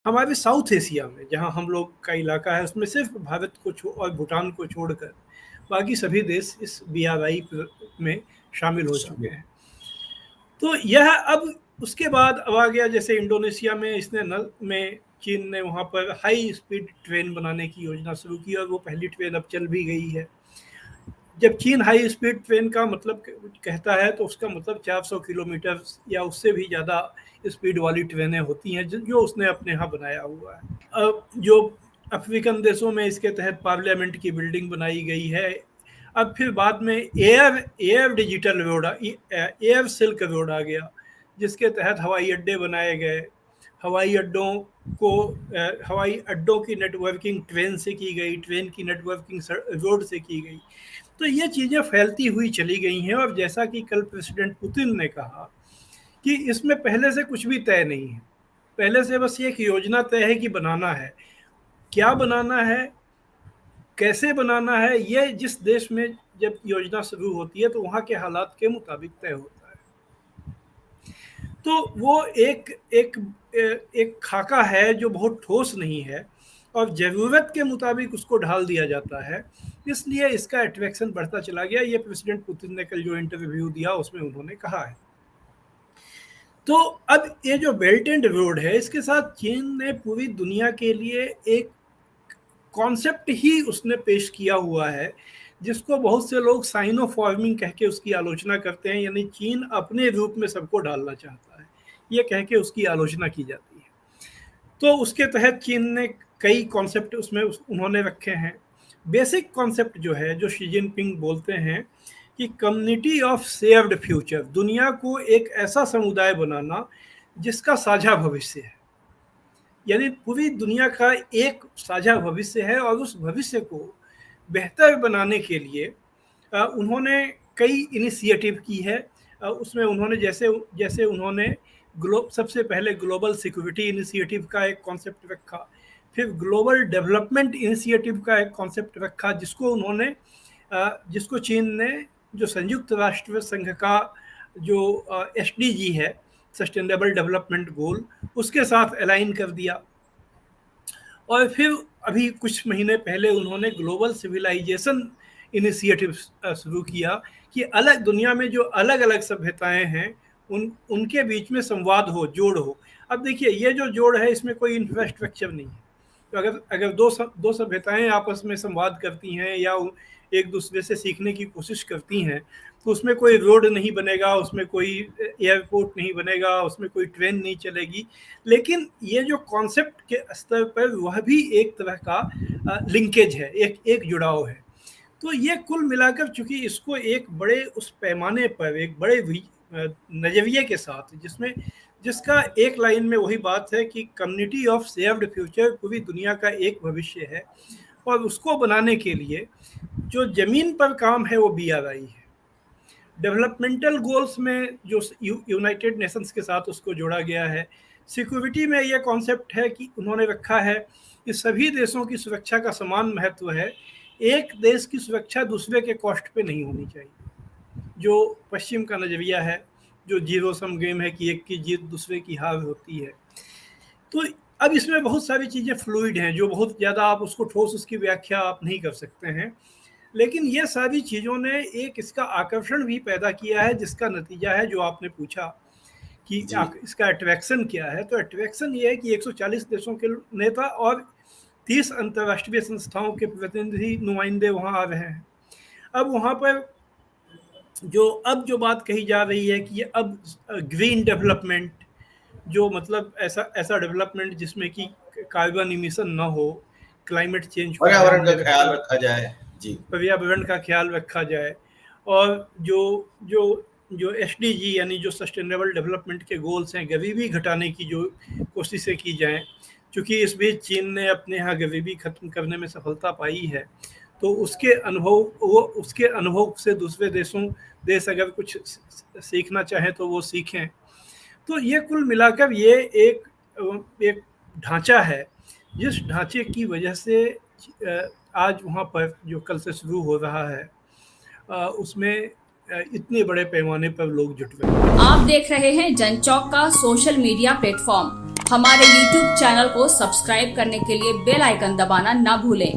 हमारे south Asia में जहाँ हम लोग का इलाका है उसमें सिर्फ भारत को और भूटान को छोड़कर बाकी सभी देश इस बीआरआई में शामिल हो चुके हैं। तो यह अब उसके बाद अब आ गया, जैसे इंडोनेशिया में इसने में चीन ने वहाँ पर हाई स्पीड ट्रेन बनाने की योजना शुरू की और वो पहली ट्रेन अब चल भी गई है। जब चीन हाई स्पीड ट्रेन का मतलब कहता है तो उसका मतलब 400 किलोमीटर या उससे भी ज़्यादा स्पीड वाली ट्रेनें होती हैं जो उसने अपने यहाँ बनाया हुआ है। अब जो अफ्रीकन देशों में इसके तहत पार्लियामेंट की बिल्डिंग बनाई गई है। अब फिर बाद में air digital road, air silk road आ गया, जिसके तहत हवाई अड्डे बनाए गए। हवाई अड्डों की नेटवर्किंग ट्रेन से की गई, ट्रेन की नेटवर्किंग रोड से की गई। तो ये चीज़ें फैलती हुई चली गई हैं। और जैसा कि कल प्रेसिडेंट पुतिन ने कहा कि इसमें पहले से कुछ भी तय नहीं है, पहले से बस एक योजना तय है कि बनाना है। क्या बनाना है, कैसे बनाना है, ये जिस देश में जब योजना शुरू होती है तो वहाँ के हालात के मुताबिक तय होता है। तो वो एक खाका है जो बहुत ठोस नहीं है और ज़रूरत के मुताबिक उसको ढाल दिया जाता है, इसलिए इसका अट्रैक्शन बढ़ता चला गया। ये प्रेसिडेंट पुतिन ने कल जो इंटरव्यू दिया उसमें उन्होंने कहा है। तो अब ये जो बेल्ट एंड रोड है, इसके साथ चीन ने पूरी दुनिया के लिए एक कॉन्सेप्ट ही उसने पेश किया हुआ है, जिसको बहुत से लोग साइनो फॉर्मिंग कह के उसकी आलोचना करते हैं, यानी चीन अपने रूप में सबको डालना चाहता है, ये कह के उसकी आलोचना की जाती है। तो उसके तहत चीन ने कई कॉन्सेप्ट उसमें उन्होंने रखे हैं। बेसिक कॉन्सेप्ट जो है, जो शी जिनपिंग बोलते हैं कि कम्युनिटी ऑफ शेयर्ड फ्यूचर, दुनिया को एक ऐसा समुदाय बनाना जिसका साझा भविष्य है, यानी पूरी दुनिया का एक साझा भविष्य है। और उस भविष्य को बेहतर बनाने के लिए उन्होंने कई इनिशिएटिव की है। उसमें उन्होंने जैसे उन्होंने सबसे पहले ग्लोबल सिक्योरिटी इनिशिएटिव का एक कॉन्सेप्ट रखा, फिर ग्लोबल डेवलपमेंट इनिशिएटिव का एक कॉन्सेप्ट रखा, जिसको चीन ने जो संयुक्त राष्ट्र संघ का जो SDG है, सस्टेनेबल डेवलपमेंट गोल, उसके साथ अलाइन कर दिया। और फिर अभी कुछ महीने पहले उन्होंने ग्लोबल सिविलाइजेशन इनिशिएटिव शुरू किया कि अलग दुनिया में जो अलग अलग सभ्यताएं हैं उनके बीच में संवाद हो, जोड़ हो। अब देखिए, ये जो जोड़ है इसमें कोई इंफ्रास्ट्रक्चर नहीं है। तो अगर दो सभ्यताएं आपस में संवाद करती हैं या एक दूसरे से सीखने की कोशिश करती हैं, तो उसमें कोई रोड नहीं बनेगा, उसमें कोई एयरपोर्ट नहीं बनेगा, उसमें कोई ट्रेन नहीं चलेगी। लेकिन ये जो कॉन्सेप्ट के स्तर पर वह भी एक तरह का लिंकेज है, एक जुड़ाव है। तो ये कुल मिलाकर, चूंकि इसको एक बड़े उस पैमाने पर, एक बड़े नजरिए के साथ, जिसका एक लाइन में वही बात है कि कम्युनिटी ऑफ शेयर्ड फ्यूचर, पूरी दुनिया का एक भविष्य है, और उसको बनाने के लिए जो जमीन पर काम है वो BRI है। डेवलपमेंटल गोल्स में जो यूनाइटेड नेशंस के साथ उसको जोड़ा गया है। सिक्योरिटी में ये कॉन्सेप्ट है कि उन्होंने रखा है कि सभी देशों की सुरक्षा का समान महत्व है, एक देश की सुरक्षा दूसरे के कॉस्ट पे नहीं होनी चाहिए, जो पश्चिम का नज़रिया है, जो जीरो सम गेम है कि एक की जीत दूसरे की हार होती है। तो अब इसमें बहुत सारी चीज़ें फ्लूइड हैं, जो बहुत ज़्यादा आप उसको ठोस उसकी व्याख्या आप नहीं कर सकते हैं, लेकिन ये सारी चीज़ों ने एक इसका आकर्षण भी पैदा किया है, जिसका नतीजा है जो आपने पूछा कि इसका अट्रैक्शन क्या है। तो अट्रैक्शन ये है कि 140 देशों के नेता और 30 अंतर्राष्ट्रीय संस्थाओं के प्रतिनिधि, नुमाइंदे वहाँ आ रहे हैं। अब वहाँ पर जो बात कही जा रही है कि ये अब ग्रीन डेवलपमेंट, जो मतलब ऐसा डेवलपमेंट जिसमें कि कार्बन इमिशन ना हो, क्लाइमेट चेंज, पर्यावरण का ख्याल रखा जाए, जी, पर्यावरण का ख्याल रखा जाए, और जो SDG यानी जो सस्टेनेबल डेवलपमेंट के गोल्स हैं, गरीबी घटाने की जो कोशिशें की जाएं, क्योंकि इस बीच चीन ने अपने यहाँ गरीबी खत्म करने में सफलता पाई है, तो उसके अनुभव से दूसरे देश अगर कुछ सीखना चाहें तो वो सीखें। तो ये कुल मिलाकर ये एक ढांचा है, जिस ढांचे की वजह से आज वहाँ पर जो कल से शुरू हो रहा है उसमें इतने बड़े पैमाने पर लोग जुट गए। आप देख रहे हैं जनचौक का सोशल मीडिया प्लेटफॉर्म। हमारे YouTube चैनल को सब्सक्राइब करने के लिए बेल आइकन दबाना ना भूलें।